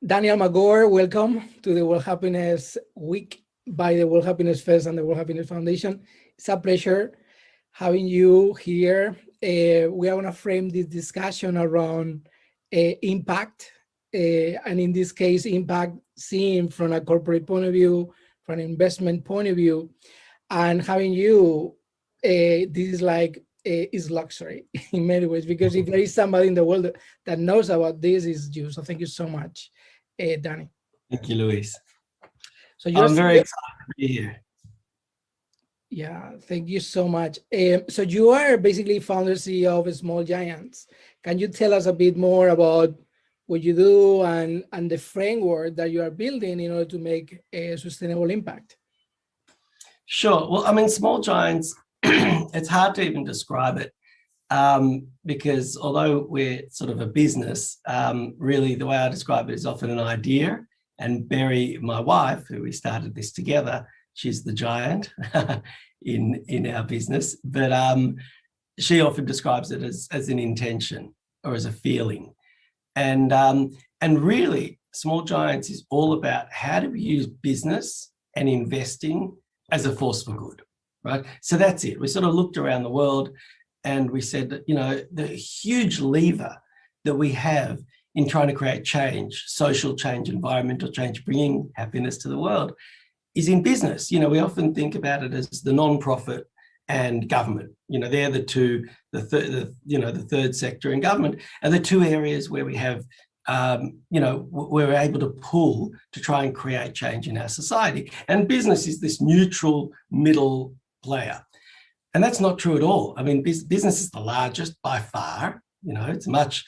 Danny Almagore, welcome to the World Happiness Week by the World Happiness Fest and the World Happiness Foundation. It's a pleasure having you here. We are going to frame this discussion around impact, and in this case, impact seen from a corporate point of view, from an investment point of view, and having you, this is like is luxury in many ways, because if there is somebody in the world that knows about this, is you. So thank you so much, Danny. Thank you, Luis. So you're very excited to be here. Yeah, thank you so much. So you are basically founder CEO of Small Giants. Can you tell us a bit more about what you do and the framework that you are building in order to make a sustainable impact? Sure. Well, I mean, Small Giants, it's hard to even describe it because although we're sort of a business, really the way I describe it is often an idea. And Berry, my wife, who we started this together, she's the giant in our business, but she often describes it as an intention or as a feeling. And really, Small Giants is all about how do we use business and investing as a force for good, right? So that's it. We sort of looked around the world and we said that, you know, the huge lever that we have in trying to create change, social change, environmental change, bringing happiness to the world is in business. You know, we often think about it as the non-profit and government. You know, they're the two, the third sector in government are the two areas where we have, you know, we're able to pull to try and create change in our society. And business is this neutral middle player. And that's not true at all. I mean, business is the largest by far. You know, it's much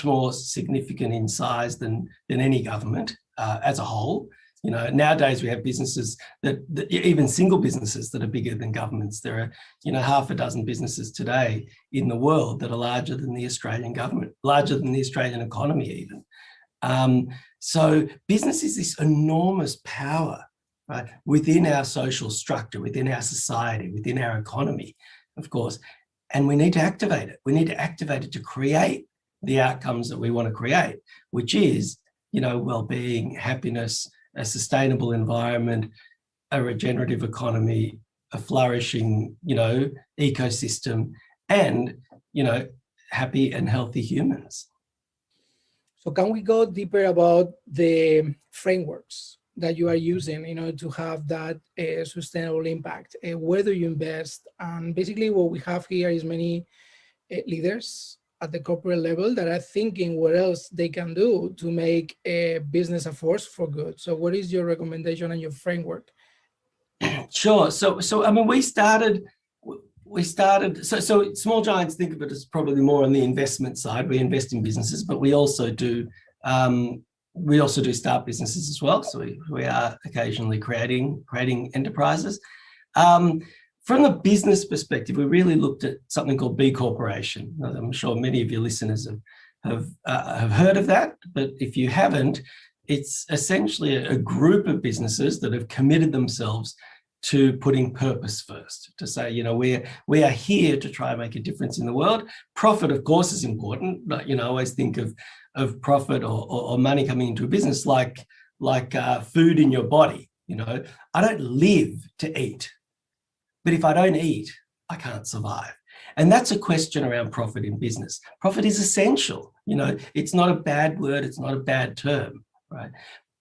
more significant in size than any government as a whole. You know, nowadays we have businesses that even single businesses that are bigger than governments. There are, you know, half a dozen businesses today in the world that are larger than the Australian government, larger than the Australian economy even. So business is this enormous power, right, within our social structure, within our society, within our economy, of course. And we need to activate it. We need to activate it to create the outcomes that we want to create, which is, you know, well-being, happiness, a sustainable environment, a regenerative economy, a flourishing, you know, ecosystem, and, you know, happy and healthy humans. So can we go deeper about the frameworks that you are using in order to have that sustainable impact? Where do you invest? And basically what we have here is many leaders at the corporate level that are thinking what else they can do to make a business a force for good. So what is your recommendation and your framework? Sure. So I mean, we started, so Small Giants, think of it as probably more on the investment side. We invest in businesses, but we also do start businesses as well. So we are occasionally creating enterprises. From the business perspective, we really looked at something called B Corporation. I'm sure many of your listeners have heard of that, but if you haven't, it's essentially a group of businesses that have committed themselves to putting purpose first, to say, you know, we are here to try and make a difference in the world. Profit, of course, is important, but, you know, I always think of profit or money coming into a business like food in your body. You know, I don't live to eat. But if I don't eat, I can't survive. And that's a question around profit in business. Profit is essential. You know, it's not a bad word. It's not a bad term, right?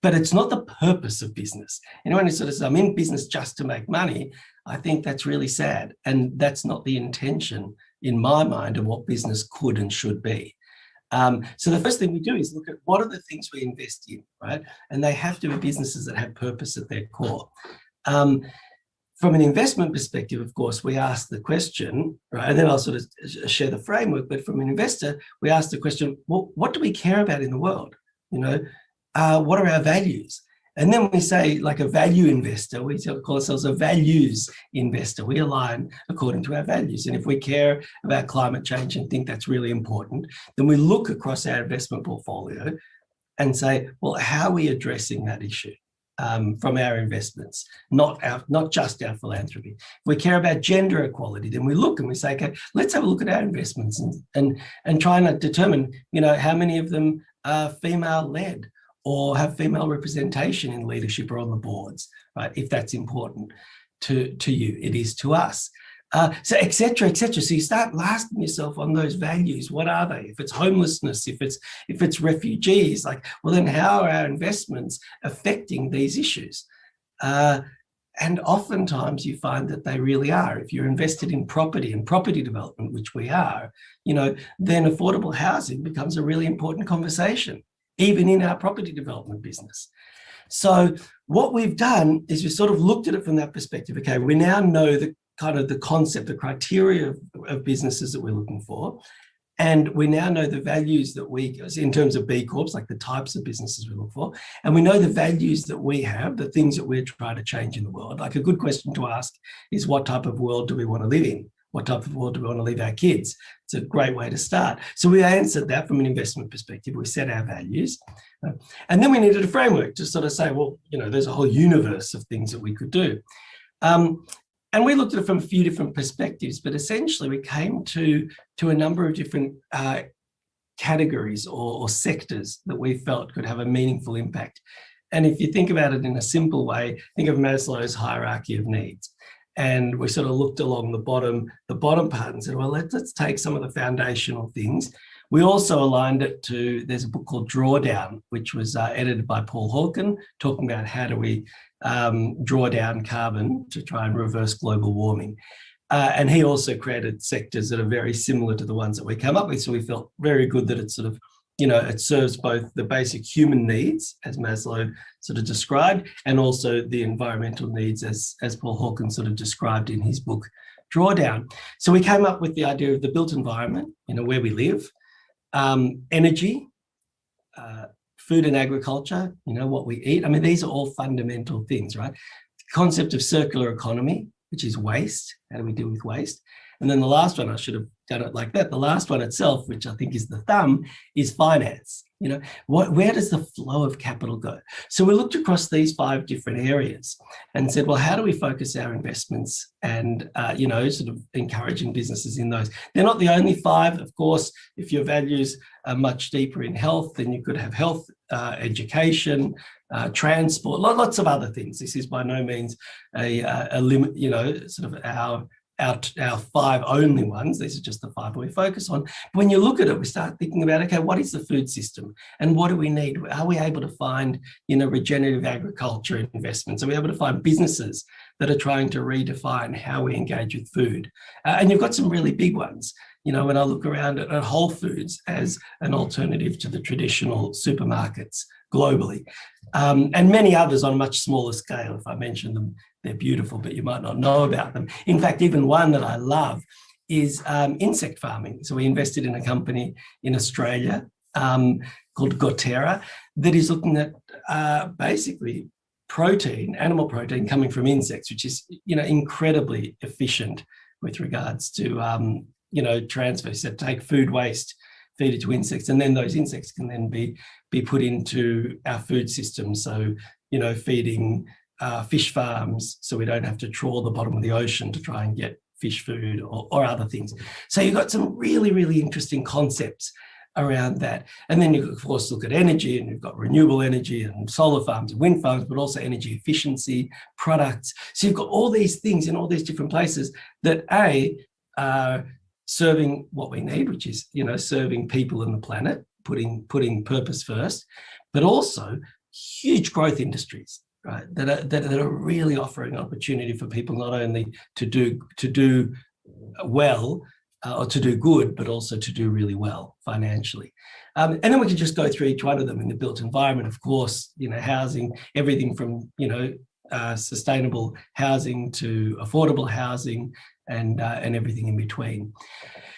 But it's not the purpose of business. Anyone who sort of says, I'm in business just to make money, I think that's really sad. And that's not the intention in my mind of what business could and should be. So the first thing we do is look at what are the things we invest in, right? And they have to be businesses that have purpose at their core. From an investment perspective, of course, we ask the question, right? And then I'll sort of share the framework. But from an investor, we ask the question, well, what do we care about in the world? You know, what are our values? And then we say, like a value investor, we call ourselves a values investor. We align according to our values. And if we care about climate change and think that's really important, then we look across our investment portfolio and say, well, how are we addressing that issue? From our investments, not just our philanthropy. If we care about gender equality, then we look and we say, okay, let's have a look at our investments and try and determine, you know, how many of them are female-led, or have female representation in leadership or on the boards, right? If that's important to you, it is to us. So et cetera, et cetera. So you start asking yourself on those values, what are they? If it's homelessness, if it's refugees, like, well, then how are our investments affecting these issues? And oftentimes you find that they really are. If you're invested in property and property development, which we are, then affordable housing becomes a really important conversation, even in our property development business. So what we've done is we sort of looked at it from that perspective. Okay, we now know the kind of the concept, the criteria of businesses that we're looking for. And we now know the values that we, in terms of B Corps, like the types of businesses we look for, and we know the values that we have, the things that we're trying to change in the world. Like a good question to ask is, what type of world do we want to live in? What type of world do we want to leave our kids? It's a great way to start. So we answered that from an investment perspective. We set our values. And then we needed a framework to sort of say, well, there's a whole universe of things that we could do. And we looked at it from a few different perspectives, but essentially we came to a number of different categories or sectors that we felt could have a meaningful impact. And if you think about it in a simple way, think of Maslow's hierarchy of needs. And we sort of looked along the bottom part and said, well, let's take some of the foundational things. We also aligned it to, there's a book called Drawdown, which was edited by Paul Hawken, talking about how do we draw down carbon to try and reverse global warming. And he also created sectors that are very similar to the ones that we come up with. So we felt very good that it's sort of, it serves both the basic human needs, as Maslow sort of described, and also the environmental needs, as Paul Hawken sort of described in his book, Drawdown. So we came up with the idea of the built environment, where we live, energy, food and agriculture, what we eat. I mean, these are all fundamental things, right? The concept of circular economy, which is waste. How do we deal with waste? And then the last one, I should have done it like that. The last one itself, which I think is the thumb, is finance. Where does the flow of capital go? So we looked across these 5 different areas and said, well, how do we focus our investments and, sort of encouraging businesses in those? They're not the only 5. Of course, if your values are much deeper in health, then you could have health, education, transport, lots of other things. This is by no means a limit, sort of our 5 only ones. These are just the 5 we focus on. But when you look at it, we start thinking about, okay, what is the food system and what do we need? Are we able to find, regenerative agriculture investments? Are we able to find businesses that are trying to redefine how we engage with food? And you've got some really big ones. When I look around at Whole Foods as an alternative to the traditional supermarkets globally, and many others on a much smaller scale. If I mention them, they're beautiful, but you might not know about them. In fact, even one that I love is insect farming. So we invested in a company in Australia called Goterra that is looking at basically protein, animal protein coming from insects, which is, incredibly efficient with regards to, transfer. So take food waste, feed it to insects, and then those insects can then be put into our food system. So, feeding fish farms, so we don't have to trawl the bottom of the ocean to try and get fish food or other things. So you've got some really, really interesting concepts around that. And then you, of course, look at energy, and you've got renewable energy and solar farms and wind farms, but also energy efficiency products. So you've got all these things in all these different places that are serving what we need, which is, serving people and the planet, putting purpose first, but also huge growth industries, right? That are really offering opportunity for people not only to do well or to do good, but also to do really well financially. And then we can just go through each one of them. In the built environment, of course, housing, everything from sustainable housing to affordable housing, and everything in between.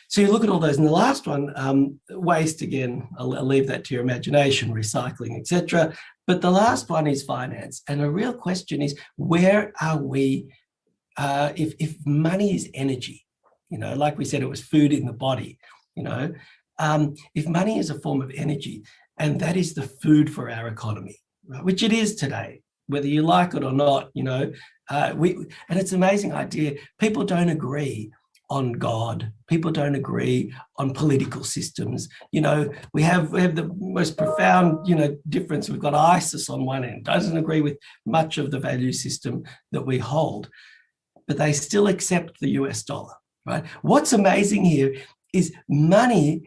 So you look at all those, and the last one, waste, again, I'll leave that to your imagination, recycling, etc. But the last one is finance. And a real question is, where are we, if money is energy, like we said, it was food in the body, if money is a form of energy, and that is the food for our economy, right, which it is today, whether you like it or not, and it's an amazing idea. People don't agree on God. People don't agree on political systems. We have the most profound, difference. We've got ISIS on one end, doesn't agree with much of the value system that we hold, but they still accept the US dollar, right? What's amazing here is money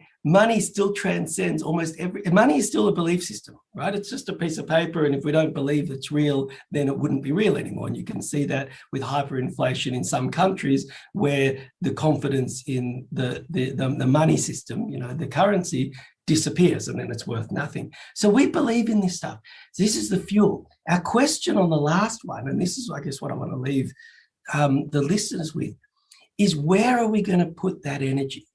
still transcends almost money is still a belief system, right? It's just a piece of paper. And if we don't believe it's real, then it wouldn't be real anymore. And you can see that with hyperinflation in some countries where the confidence in the money system, the currency disappears and then it's worth nothing. So we believe in this stuff. This is the fuel. Our question on the last one, and this is, I guess, what I want to leave the listeners with, is where are we going to put that energy?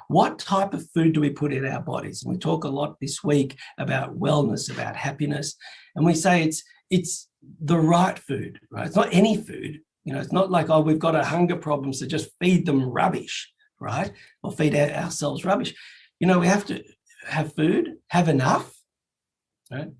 What type of food do we put in our bodies? And we talk a lot this week about wellness, about happiness. And we say it's the right food, right? It's not any food. It's not like, oh, we've got a hunger problem, so just feed them rubbish, right? Or feed ourselves rubbish. We have to have food, have enough, right?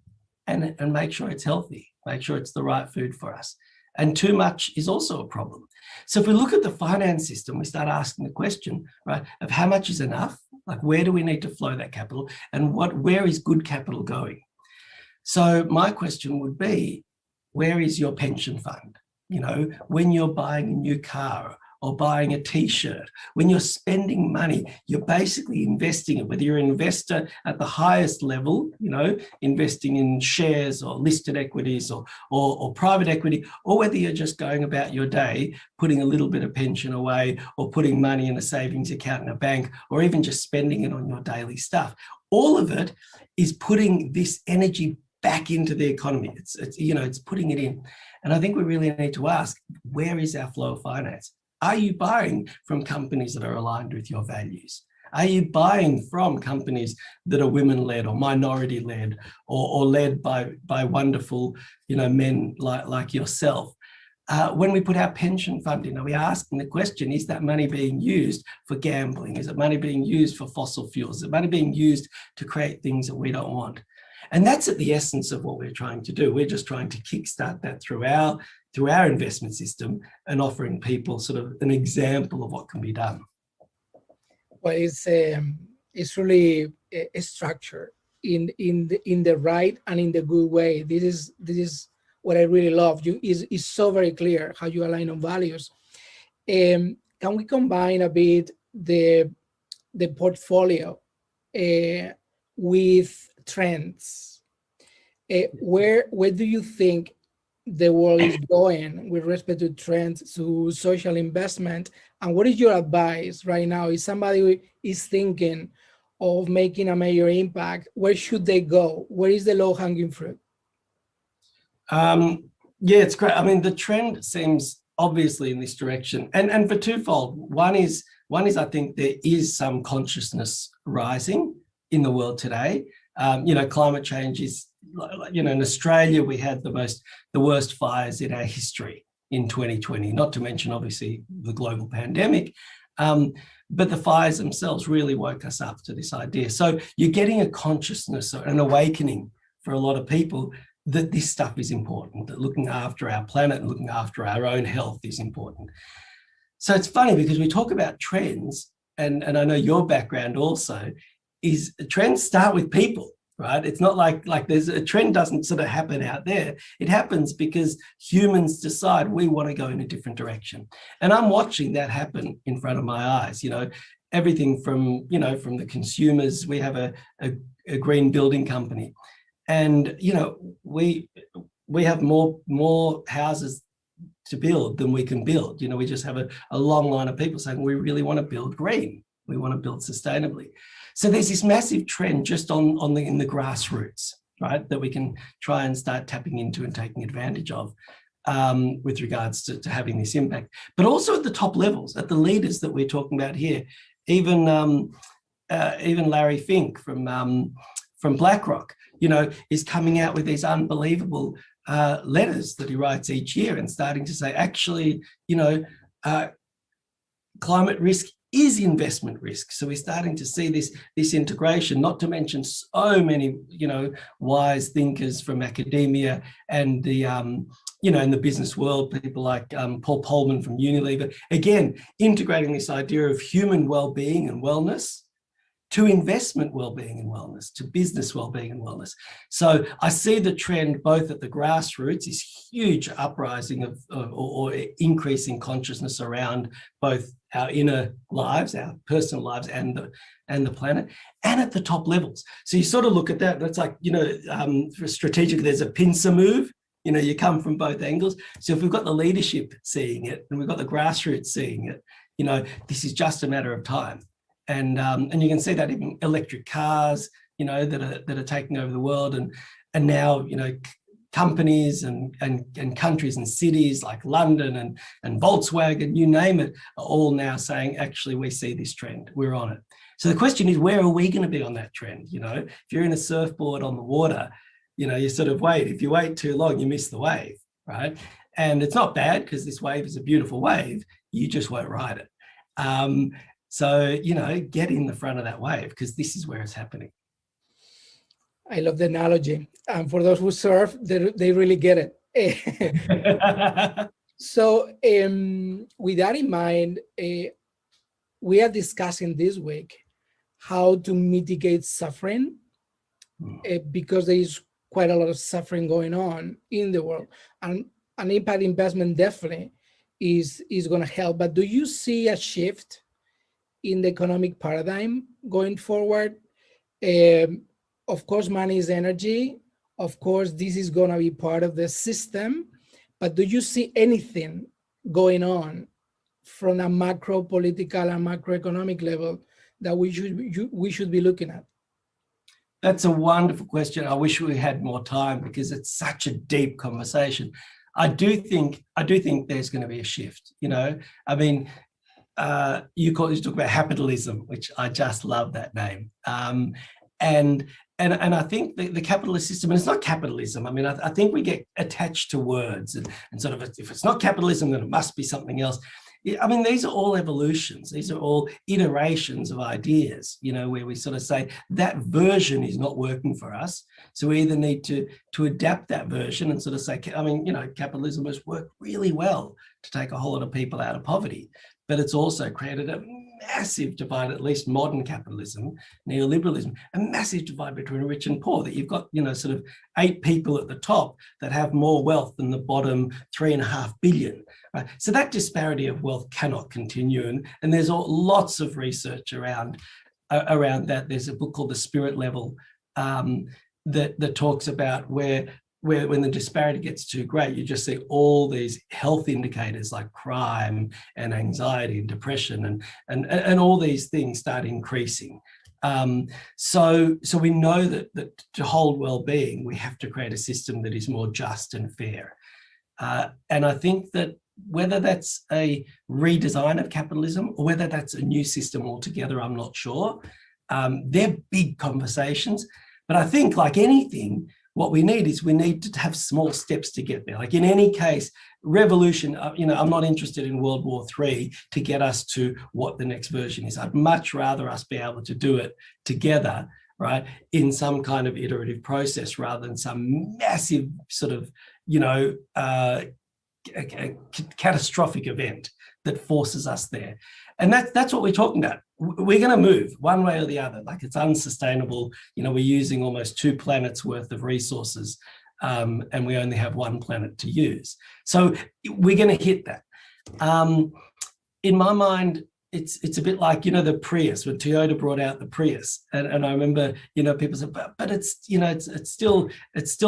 And make sure it's healthy, make sure it's the right food for us. And too much is also a problem. So if we look at the finance system, we start asking the question, right, of how much is enough? Like, where do we need to flow that capital? And where is good capital going? So my question would be, where is your pension fund? When you're buying a new car or buying a t-shirt, when you're spending money, you're basically investing it, whether you're an investor at the highest level, investing in shares or listed equities or private equity, or whether you're just going about your day, putting a little bit of pension away or putting money in a savings account in a bank, or even just spending it on your daily stuff. All of it is putting this energy back into the economy. It's putting it in. And I think we really need to ask, where is our flow of finance? Are you buying from companies that are aligned with your values? Are you buying from companies that are women-led or minority-led or led by wonderful, men like yourself? When we put our pension fund in, are we asking the question, is that money being used for gambling? Is it money being used for fossil fuels? Is it money being used to create things that we don't want? And that's at the essence of what we're trying to do. We're just trying to kickstart that through our investment system and offering people sort of an example of what can be done. Well, it's really a structure in the right and in the good way. This is what I really love. Is so very clear how you align on values. Can we combine a bit the portfolio with trends? Where do you think the world is going with respect to trends, to social investment? And what is your advice right now? If somebody is thinking of making a major impact, where should they go? Where is the low-hanging fruit? Yeah, it's great. I mean, the trend seems obviously in this direction, and for twofold. One is I think there is some consciousness rising in the world today. Climate change is, in Australia, we had the worst fires in our history in 2020, not to mention, obviously, the global pandemic. But the fires themselves really woke us up to this idea. So you're getting a consciousness, an awakening for a lot of people that this stuff is important, that looking after our planet and looking after our own health is important. So it's funny because we talk about trends, and I know your background also is trends start with people, right? It's not like there's a trend doesn't sort of happen out there. It happens because humans decide we want to go in a different direction. And I'm watching that happen in front of my eyes, everything from the consumers. We have a green building company, and, we have more houses to build than we can build. We just have a long line of people saying we really want to build green. We want to build sustainably. So there's this massive trend just in the grassroots, right, that we can try and start tapping into and taking advantage of with regards to having this impact. But also at the top levels, at the leaders that we're talking about here, even Larry Fink from BlackRock, is coming out with these unbelievable letters that he writes each year and starting to say, actually, climate risk is investment risk. So we're starting to see this integration, not to mention so many, wise thinkers from academia and the, in the business world, people like Paul Polman from Unilever, again, integrating this idea of human well-being and wellness to investment well-being and wellness, to business well-being and wellness. So I see the trend both at the grassroots, this huge uprising of or increasing consciousness around both our inner lives, our personal lives, and the planet, and at the top levels. So you sort of look at that, that's like, for strategic, there's a pincer move. You come from both angles. So if we've got the leadership seeing it and we've got the grassroots seeing it, this is just a matter of time. And you can see that even electric cars, that are taking over the world, and now, companies and countries and cities like London and Volkswagen, you name it, are all now saying, actually, we see this trend, we're on it. So the question is, where are we going to be on that trend? If you're in a surfboard on the water, you sort of wait. If you wait too long, you miss the wave, right? And it's not bad because this wave is a beautiful wave. You just won't ride it. So, get in the front of that wave because this is where it's happening. I love the analogy. For those who surf, they really get it. So with that in mind, we are discussing this week how to mitigate suffering because there is quite a lot of suffering going on in the world. And an impact investment definitely is going to help. But do you see a shift in the economic paradigm going forward? Of course, money is energy. Of course, this is going to be part of the system. But do you see anything going on from a macro political and macroeconomic level that we should be looking at? That's a wonderful question. I wish we had more time because it's such a deep conversation. I do think there's going to be a shift. You talk about capitalism, which I just love that name. And I think the capitalist system, and it's not capitalism. I think we get attached to words and sort of, if it's not capitalism, then it must be something else. These are all evolutions. These are all iterations of ideas, where we sort of say that version is not working for us. So we either need to adapt that version and sort of say, capitalism has worked really well to take a whole lot of people out of poverty, but it's also created a massive divide, at least modern capitalism, neoliberalism, a massive divide between rich and poor, that you've got, sort of 8 people at the top that have more wealth than the bottom 3.5 billion. Right? So that disparity of wealth cannot continue. And there's lots of research around that. There's a book called The Spirit Level that talks about where when the disparity gets too great, you just see all these health indicators like crime and anxiety and depression and all these things start increasing. So we know that to hold well-being, we have to create a system that is more just and fair. And I think that whether that's a redesign of capitalism or whether that's a new system altogether, I'm not sure. They're big conversations, but I think like anything, what we need to have small steps to get there. Like in any case, revolution, I'm not interested in World War III to get us to what the next version is. I'd much rather us be able to do it together, right, in some kind of iterative process rather than some massive sort of, a catastrophic event that forces us there. And that's what we're talking about. We're going to move one way or the other. Like it's unsustainable. We're using almost 2 planets worth of resources and we only have 1 planet to use. So we're going to hit that. In my mind, it's a bit like, the Prius, when Toyota brought out the Prius. And I remember, people said, but it's, it's still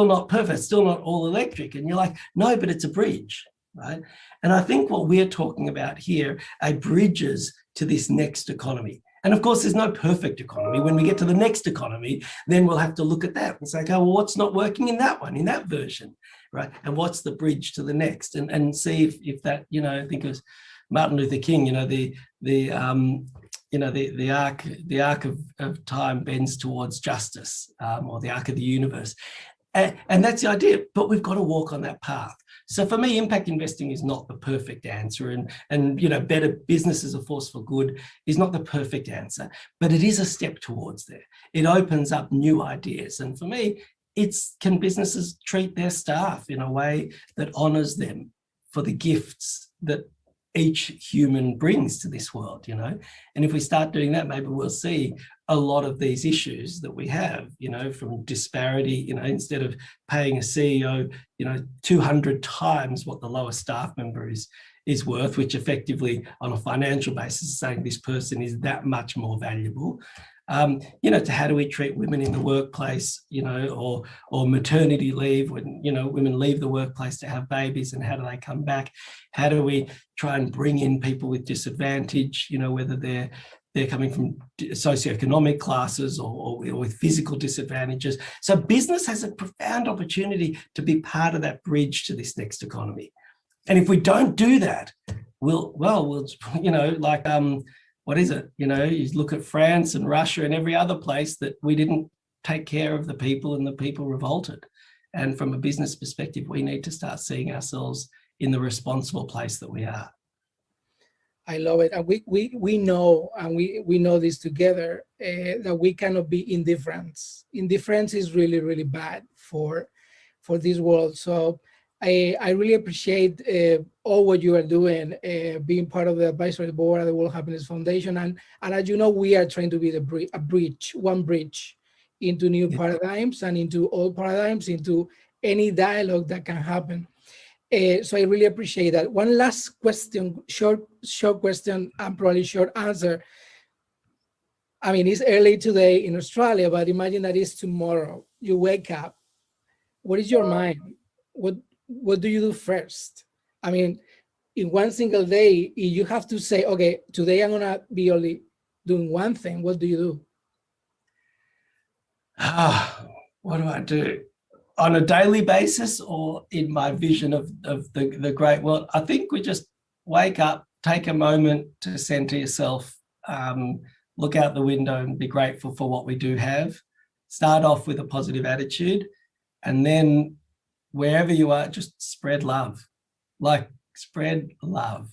not perfect. It's still not all electric. And you're like, no, but it's a bridge, right? And I think what we're talking about here are bridges to this next economy. And of course, there's no perfect economy. When we get to the next economy, then we'll have to look at that and say, okay, well, what's not working in that one, in that version, right? And what's the bridge to the next? And see if that, I think it was Martin Luther King, the arc of time bends towards justice, or the arc of the universe. And that's the idea, but we've got to walk on that path. So for me, impact investing is not the perfect answer, and better business as a force for good is not the perfect answer, but it is a step towards there. It opens up new ideas. And for me, can businesses treat their staff in a way that honors them for the gifts that each human brings to this world, and if we start doing that, maybe we'll see a lot of these issues that we have, from disparity, instead of paying a CEO, 200 times what the lowest staff member is worth, which effectively on a financial basis is saying this person is that much more valuable. To how do we treat women in the workplace, or maternity leave when, women leave the workplace to have babies, and how do they come back? How do we try and bring in people with disadvantage, whether they're coming from socioeconomic classes or with physical disadvantages. So business has a profound opportunity to be part of that bridge to this next economy. And if we don't do that, we'll what is it? You look at France and Russia and every other place that we didn't take care of the people, and the people revolted. And from a business perspective, we need to start seeing ourselves in the responsible place that we are. I love it. And we know, and we know this together, that we cannot be indifferent. Indifference is really, really bad for this world. So I really appreciate all what you are doing, being part of the advisory board of the World Happiness Foundation. And as you know, we are trying to be one bridge into new paradigms and into old paradigms, into any dialogue that can happen. So I really appreciate that. One last question, short question, and probably short answer. I mean, it's early today in Australia, but imagine that it's tomorrow. You wake up. What is your mind? What do you do first? I mean, in one single day, if you have to say, okay, today I'm gonna be only doing one thing, what do you do? What do I do? On a daily basis, or in my vision of the great world? I think we just wake up, take a moment to center yourself, look out the window and be grateful for what we do have. Start off with a positive attitude, and then wherever you are, just spread love. Spread love.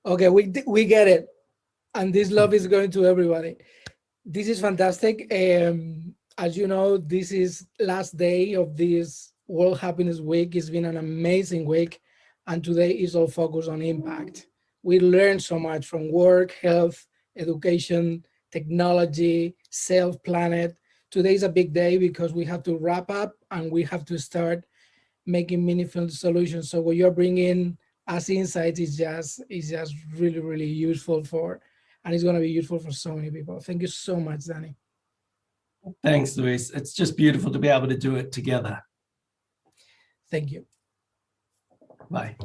Okay, we get it. And this love is going to everybody. This is fantastic. As you know, this is last day of this World Happiness Week. It's been an amazing week. And today is all focused on impact. We learned so much from work, health, education, technology, self-planet. Today is a big day because we have to wrap up and we have to start making meaningful solutions. So what you're bringing as insights is just really, really useful and it's going to be useful for so many people. Thank you so much, Danny. Thanks, Luis. It's just beautiful to be able to do it together. Thank you. Bye.